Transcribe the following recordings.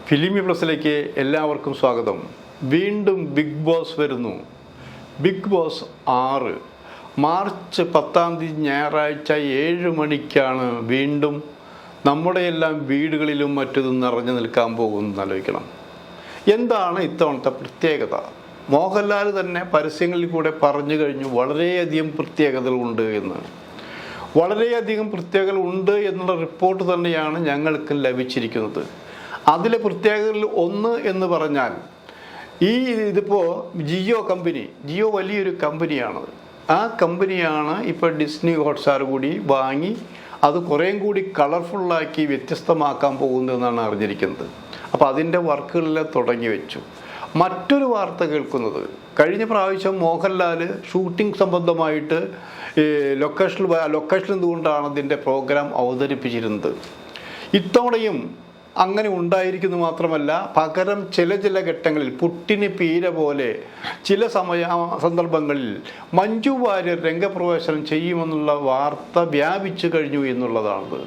ഫിലിമി പ്ലസിലേക്ക് എല്ലാവർക്കും സ്വാഗതം. വീണ്ടും ബിഗ് ബോസ് വരുന്നു. ബിഗ് ബോസ് 6 മാർച്ച് 10 ഞായറാഴ്ച 7 മണിക്കാണ് വീണ്ടും നമ്മുടെ എല്ലാം വീടുകളിലും മറ്റതും നിറഞ്ഞു നിൽക്കാൻ പോകുന്നത്. ആലോചിക്കണം, എന്താണ് ഇത്തവണത്തെ പ്രത്യേകത? മോഹൻലാൽ തന്നെ പരസ്യങ്ങളിൽ കൂടെ പറഞ്ഞു കഴിഞ്ഞു വളരെയധികം പ്രത്യേകതകളുണ്ട് എന്ന്. വളരെയധികം പ്രത്യേകതകൾ ഉണ്ട് എന്നുള്ള റിപ്പോർട്ട് തന്നെയാണ് ഞങ്ങൾക്ക് ലഭിച്ചിരിക്കുന്നത്. അതിലെ പ്രത്യേകതകളിൽ ഒന്ന് എന്ന് പറഞ്ഞാൽ ഇതിപ്പോൾ ജിയോ വലിയൊരു കമ്പനിയാണ്. ആ കമ്പനിയാണ് ഇപ്പോൾ ഡിസ്നി ഹോട്ട്സ്റ്റാർ കൂടി വാങ്ങി അത് കുറേയും കൂടി കളർഫുള്ളാക്കി വ്യത്യസ്തമാക്കാൻ പോകുന്നതെന്നാണ് അറിഞ്ഞിരിക്കുന്നത്. അപ്പോൾ അതിൻ്റെ വർക്കുകളെല്ലാം തുടങ്ങി വെച്ചു. മറ്റൊരു വാർത്ത കേൾക്കുന്നത്, കഴിഞ്ഞ പ്രാവശ്യം മോഹൻലാൽ ഷൂട്ടിംഗ് സംബന്ധമായിട്ട് ലൊക്കേഷനിൽ നിന്നുകൊണ്ടാണ് അതിൻ്റെ പ്രോഗ്രാം അവതരിപ്പിച്ചിരുന്നത്. ഇത്തവണയും അങ്ങനെ ഉണ്ടായിരിക്കുന്നു. മാത്രമല്ല, പകരം ചില ഘട്ടങ്ങളിൽ പുട്ടിന് പീര പോലെ ചില സന്ദർഭങ്ങളിൽ മഞ്ജു വാര്യർ രംഗപ്രവേശനം ചെയ്യുമെന്നുള്ള വാർത്ത വ്യാപിച്ചു കഴിഞ്ഞു എന്നുള്ളതാണ്.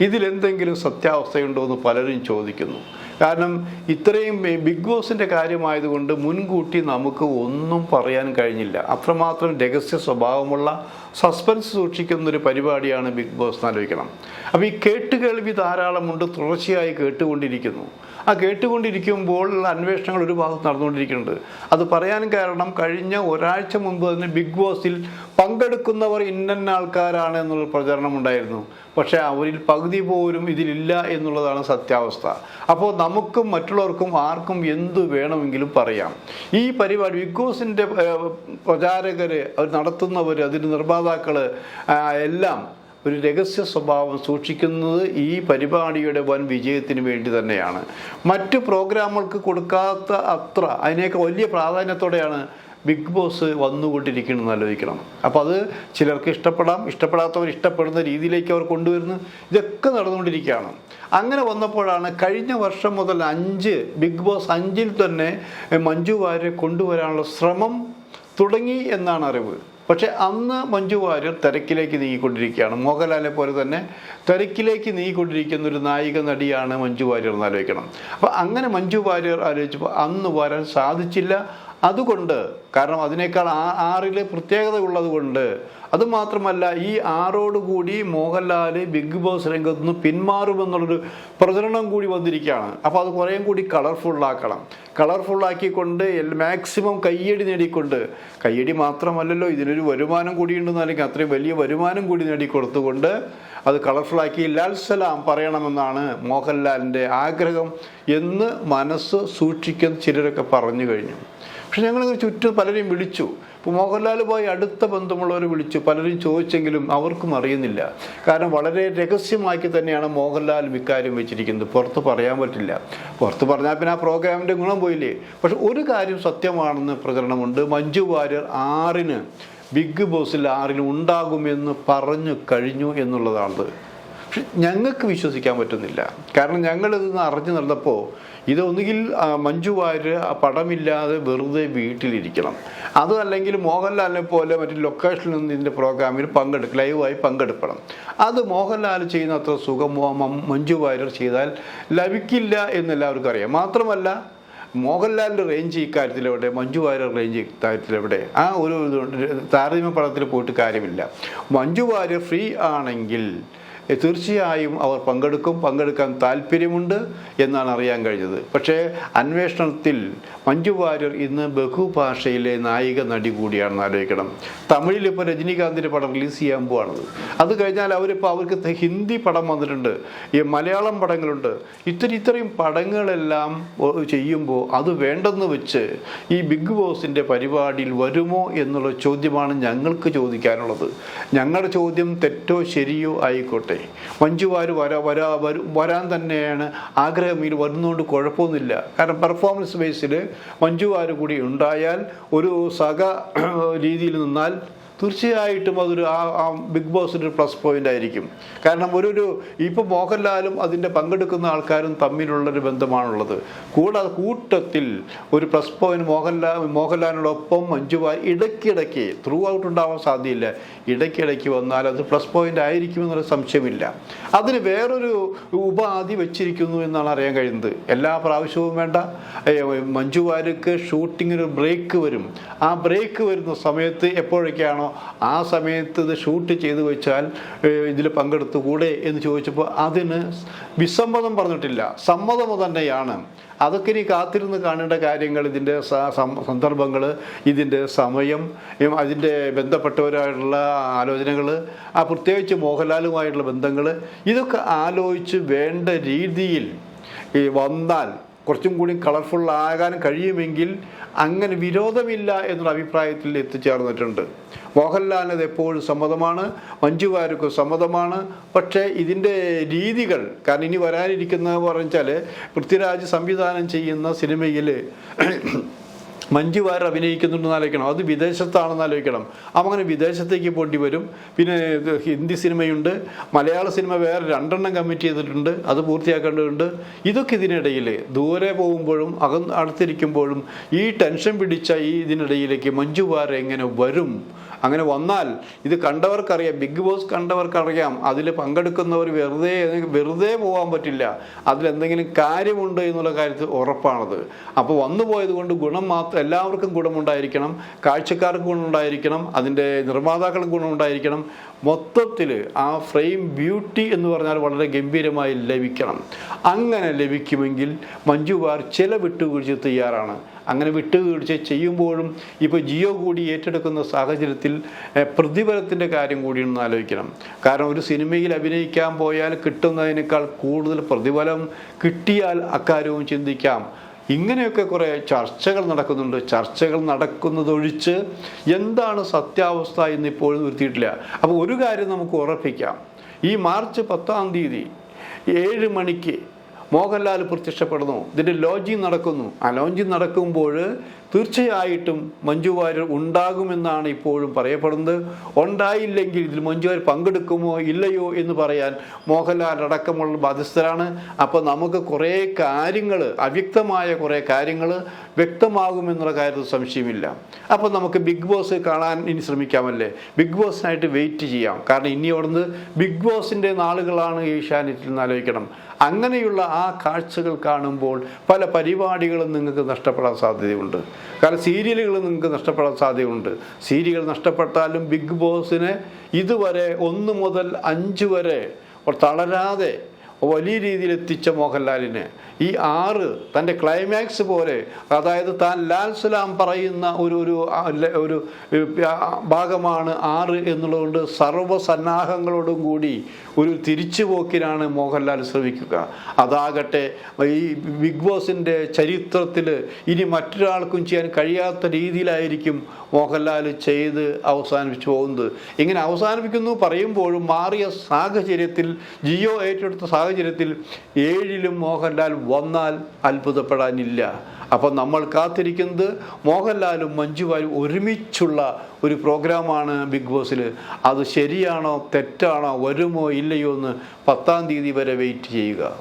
ഇതിലെന്തെങ്കിലും സത്യാവസ്ഥയുണ്ടോ എന്ന് പലരും ചോദിക്കുന്നു. കാരണം ഇത്രയും ബിഗ് ബോസിൻ്റെ കാര്യമായതുകൊണ്ട് മുൻകൂട്ടി നമുക്ക് ഒന്നും പറയാൻ കഴിഞ്ഞില്ല. അത്രമാത്രം രഹസ്യ സ്വഭാവമുള്ള സസ്പെൻസ് സൂക്ഷിക്കുന്നൊരു പരിപാടിയാണ് ബിഗ് ബോസ്. ആലോചിക്കണം. അപ്പോൾ ഈ കേട്ടുകേൾവി ധാരാളമുണ്ട്, തുടർച്ചയായി കേട്ടുകൊണ്ടിരിക്കുന്നു. ആ കേട്ടുകൊണ്ടിരിക്കുമ്പോൾ അന്വേഷണങ്ങൾ ഒരു ഭാഗത്ത് നടന്നുകൊണ്ടിരിക്കുന്നുണ്ട്. അത് പറയാൻ കാരണം, കഴിഞ്ഞ ഒരാഴ്ച മുൻപ് തന്നെ ബിഗ് ബോസിൽ പങ്കെടുക്കുന്നവർ ഇന്ന ആൾക്കാരാണ് എന്നുള്ള പ്രചരണം ഉണ്ടായിരുന്നു. പക്ഷേ അവരിൽ പകുതി പോലും ഇതിലില്ല എന്നുള്ളതാണ് സത്യാവസ്ഥ. അപ്പോൾ നമുക്കും മറ്റുള്ളവർക്കും ആർക്കും എന്തു വേണമെങ്കിലും പറയാം. ഈ പരിപാടി ബിഗ് ബോസിൻ്റെ പ്രചാരകർ, അവർ നടത്തുന്നവർ, അതിൻ്റെ നിർമ്മാതാക്കൾ എല്ലാം ഒരു രഹസ്യ സ്വഭാവം സൂക്ഷിക്കുന്നത് ഈ പരിപാടിയുടെ വൻ വിജയത്തിന് വേണ്ടി തന്നെയാണ്. മറ്റു പ്രോഗ്രാമുകൾക്ക് കൊടുക്കാത്ത അത്ര അതിനെയൊക്കെ വലിയ പ്രാധാന്യത്തോടെയാണ് ബിഗ് ബോസ് വന്നുകൊണ്ടിരിക്കണമെന്ന് ആലോചിക്കണം. അപ്പോൾ അത് ചിലർക്ക് ഇഷ്ടപ്പെടാം, ഇഷ്ടപ്പെടാത്തവർ ഇഷ്ടപ്പെടുന്ന രീതിയിലേക്ക് അവർ കൊണ്ടുവരുന്നു. ഇതൊക്കെ നടന്നുകൊണ്ടിരിക്കുകയാണ്. അങ്ങനെ വന്നപ്പോഴാണ് കഴിഞ്ഞ വർഷം മുതൽ ബിഗ് ബോസ് 5-ൽ തന്നെ മഞ്ജു വാര്യരെ കൊണ്ടുവരാനുള്ള ശ്രമം തുടങ്ങി എന്നാണ് അറിവ്. പക്ഷേ അന്ന് മഞ്ജു വാര്യർ തിരക്കിലേക്ക് നീങ്ങിക്കൊണ്ടിരിക്കുകയാണ്. മോഹൻലാലിനെ പോലെ തന്നെ തിരക്കിലേക്ക് നീങ്ങിക്കൊണ്ടിരിക്കുന്ന ഒരു നായിക നടിയാണ് മഞ്ജു വാര്യർ എന്ന് ആലോചിക്കണം. അപ്പോൾ അങ്ങനെ മഞ്ജു വാര്യർ ആലോചിച്ചപ്പോൾ അന്ന് വരാൻ സാധിച്ചില്ല. അതുകൊണ്ട്, കാരണം അതിനേക്കാൾ 6 പ്രത്യേകത ഉള്ളത് കൊണ്ട്. അതുമാത്രമല്ല, ഈ 6 മോഹൻലാൽ ബിഗ് ബോസ് രംഗത്ത് നിന്ന് പിന്മാറുമെന്നുള്ളൊരു പ്രചരണം കൂടി വന്നിരിക്കുകയാണ്. അപ്പോൾ അത് കുറേയും കൂടി കളർഫുള്ളാക്കണം. കളർഫുള്ളാക്കിക്കൊണ്ട് മാക്സിമം കയ്യടി നേടിക്കൊണ്ട്, കയ്യടി മാത്രമല്ലല്ലോ, ഇതിനൊരു വരുമാനം കൂടിയുണ്ടെന്ന്, അല്ലെങ്കിൽ അത്രയും വലിയ വരുമാനം കൂടി നേടിക്കൊടുത്തുകൊണ്ട് അത് കളർഫുള്ളാക്കി ലാൽ സലാം പറയണമെന്നാണ് മോഹൻലാലിൻ്റെ ആഗ്രഹം എന്ന് മനസ്സ് സൂക്ഷിക്കുന്ന ചിലരൊക്കെ പറഞ്ഞു കഴിഞ്ഞു. പക്ഷെ ഞങ്ങളിങ്ങനെ ചുറ്റും പലരെയും വിളിച്ചു. ഇപ്പോൾ മോഹൻലാലുമായി അടുത്ത ബന്ധമുള്ളവർ വിളിച്ചു, പലരും ചോദിച്ചെങ്കിലും അവർക്കും അറിയുന്നില്ല. കാരണം വളരെ രഹസ്യമാക്കി തന്നെയാണ് മോഹൻലാൽ ഇക്കാര്യം വെച്ചിരിക്കുന്നത്. പുറത്ത് പറയാൻ പറ്റില്ല. പുറത്ത് പറഞ്ഞാൽ പിന്നെ ആ പ്രോഗ്രാമിൻ്റെ ഗുണം പോയില്ലേ. പക്ഷെ ഒരു കാര്യം സത്യമാണെന്ന് പ്രചരണമുണ്ട്. മഞ്ജു വാര്യർ 6-ന് ബിഗ് ബോസിൽ 6-ന് ഉണ്ടാകുമെന്ന് പറഞ്ഞു കഴിഞ്ഞു എന്നുള്ളതാണ്. പക്ഷെ ഞങ്ങൾക്ക് വിശ്വസിക്കാൻ പറ്റുന്നില്ല. കാരണം ഞങ്ങളിതൊന്ന് അറിഞ്ഞു നടന്നപ്പോൾ ഇതൊന്നുകിൽ മഞ്ജു വാര്യർ പടമില്ലാതെ വെറുതെ വീട്ടിലിരിക്കണം, അതല്ലെങ്കിൽ മോഹൻലാലിനെ പോലെ മറ്റു ലൊക്കേഷനിൽ നിന്ന് ഇതിൻ്റെ പ്രോഗ്രാമിൽ ലൈവായി പങ്കെടുക്കണം. അത് മോഹൻലാൽ ചെയ്യുന്ന അത്ര സുഖം മഞ്ജു വാര്യർ ചെയ്താൽ ലഭിക്കില്ല എന്നെല്ലാവർക്കും അറിയാം. മാത്രമല്ല, മോഹൻലാലിൻ്റെ റേഞ്ച് ഇക്കാര്യത്തിലെവിടെ, മഞ്ജു വാര്യർ റേഞ്ച് ഇക്കാര്യത്തിലെവിടെ, ആ ഒരു താരതമ്യ പടത്തിൽ പോയിട്ട് കാര്യമില്ല. മഞ്ജു വാര്യർ ഫ്രീ ആണെങ്കിൽ തീർച്ചയായും അവർ പങ്കെടുക്കാൻ താല്പര്യമുണ്ട് എന്നാണ് അറിയാൻ കഴിഞ്ഞത്. പക്ഷേ അന്വേഷണത്തിൽ മഞ്ജു വാര്യർ ഇന്ന് ബഹുഭാഷയിലെ നായിക നടി കൂടിയാണെന്ന് ആലോചിക്കണം. തമിഴിൽ ഇപ്പോൾ രജനീകാന്തിൻ്റെ പടം റിലീസ് ചെയ്യാൻ പോവാണത്. അത് കഴിഞ്ഞാൽ അവർക്ക് ഹിന്ദി പടം വന്നിട്ടുണ്ട്, ഈ മലയാളം പടങ്ങളുണ്ട്. ഇത്രയും പടങ്ങളെല്ലാം ചെയ്യുമ്പോൾ അത് വേണ്ടെന്ന് വെച്ച് ഈ ബിഗ് ബോസിൻ്റെ പരിപാടിയിൽ വരുമോ എന്നുള്ള ചോദ്യമാണ് ഞങ്ങൾക്ക് ചോദിക്കാനുള്ളത്. ഞങ്ങളുടെ ചോദ്യം തെറ്റോ ശരിയോ ആയിക്കോട്ടെ, മഞ്ജു വാര്യർ വരാൻ തന്നെയാണ് ആഗ്രഹം. ഇതിൽ വരുന്നതുകൊണ്ട് കുഴപ്പമൊന്നുമില്ല. കാരണം പെർഫോമൻസ് ബേസിൽ മഞ്ജു വാര്യർ കൂടി ഉണ്ടായാൽ, ഒരു രീതിയിൽ നിന്നാൽ തീർച്ചയായിട്ടും അതൊരു ആ ബിഗ് ബോസിൻ്റെ ഒരു പ്ലസ് പോയിന്റ് ആയിരിക്കും. കാരണം ഇപ്പോൾ മോഹൻലാലും അതിൻ്റെ പങ്കെടുക്കുന്ന ആൾക്കാരും തമ്മിലുള്ളൊരു ബന്ധമാണുള്ളത്. കൂടാതെ കൂട്ടത്തിൽ ഒരു പ്ലസ് പോയിന്റ് മോഹൻലാലിനോടൊപ്പം മഞ്ജു വാര്യർ ഇടയ്ക്കിടയ്ക്ക് ത്രൂ ഔട്ട് ഉണ്ടാവാൻ സാധ്യതയില്ല, ഇടയ്ക്കിടയ്ക്ക് വന്നാൽ അത് പ്ലസ് പോയിന്റ് ആയിരിക്കുമെന്നൊരു സംശയമില്ല. അതിന് വേറൊരു ഉപാധി വെച്ചിരിക്കുന്നു എന്നാണ് അറിയാൻ കഴിയുന്നത്. എല്ലാ പ്രാവശ്യവും വേണ്ട, മഞ്ജു വാര്യർക്ക് ഷൂട്ടിങ്ങിന് ബ്രേക്ക് വരും. ആ ബ്രേക്ക് വരുന്ന സമയത്ത് എപ്പോഴൊക്കെയാണോ ആ സമയത്ത് ഇത് ഷൂട്ട് ചെയ്ത് വെച്ചാൽ ഇതിൽ പങ്കെടുത്തുകൂടെ എന്ന് ചോദിച്ചപ്പോൾ അതിന് വിസമ്മതം പറഞ്ഞിട്ടില്ല, സമ്മതം തന്നെയാണ്. അതൊക്കെ ഇനി കാത്തിരുന്ന് കാണേണ്ട കാര്യങ്ങൾ, ഇതിൻ്റെ സന്ദർഭങ്ങൾ, ഇതിൻ്റെ സമയം, അതിൻ്റെ ബന്ധപ്പെട്ടവരായിട്ടുള്ള ആലോചനകൾ, പ്രത്യേകിച്ച് മോഹൻലാലുമായിട്ടുള്ള ബന്ധങ്ങൾ, ഇതൊക്കെ ആലോചിച്ച് വേണ്ട രീതിയിൽ വന്നാൽ കുറച്ചും കൂടി കളർഫുൾ ആകാൻ കഴിയുമെങ്കിൽ അങ്ങനെ വിരോധമില്ല എന്നുള്ള അഭിപ്രായത്തിൽ എത്തിച്ചേർന്നിട്ടുണ്ട്. മോഹൻലാലിനത് എപ്പോഴും സമ്മതമാണ്, മഞ്ജു വാര്യർക്ക് സമ്മതമാണ്. പക്ഷേ ഇതിൻ്റെ രീതികൾ, കാരണം ഇനി വരാനിരിക്കുന്നത് പറഞ്ഞാൽ പൃഥ്വിരാജ് സംവിധാനം ചെയ്യുന്ന സിനിമയിൽ മഞ്ജു വാര്യർ അഭിനയിക്കുന്നുണ്ടെന്ന് ആലോചിക്കണം, അത് വിദേശത്താണെന്ന് ആലോചിക്കണം. അങ്ങനെ വിദേശത്തേക്ക് പോണ്ടി വരും. പിന്നെ ഹിന്ദി സിനിമയുണ്ട്, മലയാള സിനിമ വേറെ 2 കമ്മിറ്റ് ചെയ്തിട്ടുണ്ട്, അത് പൂർത്തിയാക്കേണ്ടതുണ്ട്. ഇതൊക്കെ ഇതിനിടയിൽ ദൂരെ പോകുമ്പോഴും അടുത്തിരിക്കുമ്പോഴും ഈ ടെൻഷൻ പിടിച്ച ഇതിനിടയിലേക്ക് മഞ്ജു വാര്യർ എങ്ങനെ വരും? അങ്ങനെ വന്നാൽ ഇത് കണ്ടവർക്കറിയാം, ബിഗ് ബോസ് കണ്ടവർക്കറിയാം, അതിൽ പങ്കെടുക്കുന്നവർ വെറുതെ പോകാൻ പറ്റില്ല, അതിലെന്തെങ്കിലും കാര്യമുണ്ട് എന്നുള്ള കാര്യത്തിൽ ഉറപ്പാണത്. അപ്പോൾ വന്നു പോയത് കൊണ്ട് ഗുണം മാത്രം, എല്ലാവർക്കും ഗുണമുണ്ടായിരിക്കണം, കാഴ്ചക്കാർക്ക് ഗുണമുണ്ടായിരിക്കണം, അതിൻ്റെ നിർമ്മാതാക്കൾക്ക് ഗുണമുണ്ടായിരിക്കണം. മൊത്തത്തിൽ ആ ഫ്രെയിം ബ്യൂട്ടി എന്ന് പറഞ്ഞാൽ വളരെ ഗംഭീരമായി ലഭിക്കണം. അങ്ങനെ ലഭിക്കുമെങ്കിൽ മഞ്ജു വാര്യർ ചില വിട്ടുവീഴ്ച തയ്യാറാണ്. അങ്ങനെ വിട്ടുവീഴ്ച ചെയ്യുമ്പോഴും ഇപ്പോൾ ജിയോ കൂടി ഏറ്റെടുക്കുന്ന സാഹചര്യത്തിൽ പ്രതിഫലത്തിൻ്റെ കാര്യം കൂടി ഒന്ന് ആലോചിക്കണം. കാരണം ഒരു സിനിമയിൽ അഭിനയിക്കാൻ പോയാൽ കിട്ടുന്നതിനേക്കാൾ കൂടുതൽ പ്രതിഫലം കിട്ടിയാൽ അക്കാര്യവും ചിന്തിക്കാം. ഇങ്ങനെയൊക്കെ കുറേ ചർച്ചകൾ നടക്കുന്നുണ്ട്. ചർച്ചകൾ നടക്കുന്നതൊഴിച്ച് എന്താണ് സത്യാവസ്ഥ എന്നിപ്പോഴും നിർത്തിയിട്ടില്ല. അപ്പോൾ ഒരു കാര്യം നമുക്ക് ഉറപ്പിക്കാം, ഈ മാർച്ച് 10-ാം തീയതി 7 മണിക്ക് മോഹൻലാൽ പ്രത്യക്ഷപ്പെടുന്നു, ഇതിൻ്റെ ലോഞ്ചിങ് നടക്കുന്നു. ആ ലോഞ്ചിങ് നടക്കുമ്പോൾ തീർച്ചയായിട്ടും മഞ്ജു വാര്യർ ഉണ്ടാകുമെന്നാണ് ഇപ്പോഴും പറയപ്പെടുന്നത്. ഉണ്ടായില്ലെങ്കിൽ ഇതിൽ മഞ്ജു വാര്യർ പങ്കെടുക്കുമോ ഇല്ലയോ എന്ന് പറയാൻ മോഹൻലാൽ അടക്കമുള്ള ബാധ്യസ്ഥരാണ്. അപ്പോൾ നമുക്ക് കുറേ കാര്യങ്ങൾ, അവ്യക്തമായ കുറേ കാര്യങ്ങൾ വ്യക്തമാകുമെന്നുള്ള കാര്യത്തിൽ സംശയമില്ല. അപ്പോൾ നമുക്ക് ബിഗ് ബോസ് കാണാൻ ഇനി ശ്രമിക്കാമല്ലേ, ബിഗ് ബോസിനായിട്ട് വെയിറ്റ് ചെയ്യാം. കാരണം ഇനി അവിടുന്ന് ബിഗ് ബോസിൻ്റെ നാളുകളാണ് ഏഷ്യാനെറ്റിൽ നിന്ന് ആലോചിക്കണം. അങ്ങനെയുള്ള ആ കാഴ്ചകൾ കാണുമ്പോൾ പല പരിപാടികളും നിങ്ങൾക്ക് നഷ്ടപ്പെടാൻ സാധ്യതയുണ്ട്. കാരണം സീരിയലുകൾ നിങ്ങൾക്ക് നഷ്ടപ്പെടാൻ സാധ്യതയുണ്ട്. സീരിയൽ നഷ്ടപ്പെട്ടാലും ബിഗ് ബോസിനെ ഇതുവരെ 1 മുതൽ 5 വരെ തളരാതെ വലിയ രീതിയിൽ എത്തിച്ച മോഹൻലാലിന് ഈ 6 തൻ്റെ ക്ലൈമാക്സ് പോലെ, അതായത് താൻ ലാൽ സലാം പറയുന്ന ഒരു ഭാഗമാണ് 6 എന്നുള്ളതുകൊണ്ട് സർവ്വസന്നാഹങ്ങളോടും കൂടി ഒരു തിരിച്ചുപോക്കിനാണ് മോഹൻലാൽ ശ്രമിക്കുക. അതാകട്ടെ ഈ ബിഗ് ബോസിൻ്റെ ചരിത്രത്തിൽ ഇനി മറ്റൊരാൾക്കും ചെയ്യാൻ കഴിയാത്ത രീതിയിലായിരിക്കും മോഹൻലാൽ ചെയ്ത് അവസാനിപ്പിച്ചു പോകുന്നത്. ഇങ്ങനെ അവസാനിപ്പിക്കുന്നു പറയുമ്പോഴും മാറിയ സാഹചര്യത്തിൽ, ജിയോ ഏറ്റെടുത്ത സാഹചര്യത്തിൽ 7-ലും മോഹൻലാൽ വന്നാൽ അത്ഭുതപ്പെടാനില്ല. അപ്പം നമ്മൾ കാത്തിരിക്കുന്നത് മോഹൻലാലും മഞ്ജു വാര്യരും ഒരുമിച്ചുള്ള ഒരു പ്രോഗ്രാമാണ് ബിഗ് ബോസിൽ. അത് ശരിയാണോ തെറ്റാണോ, വരുമോ ഇല്ലയോ എന്ന് 10-ാം തീയതി വരെ വെയിറ്റ് ചെയ്യുക.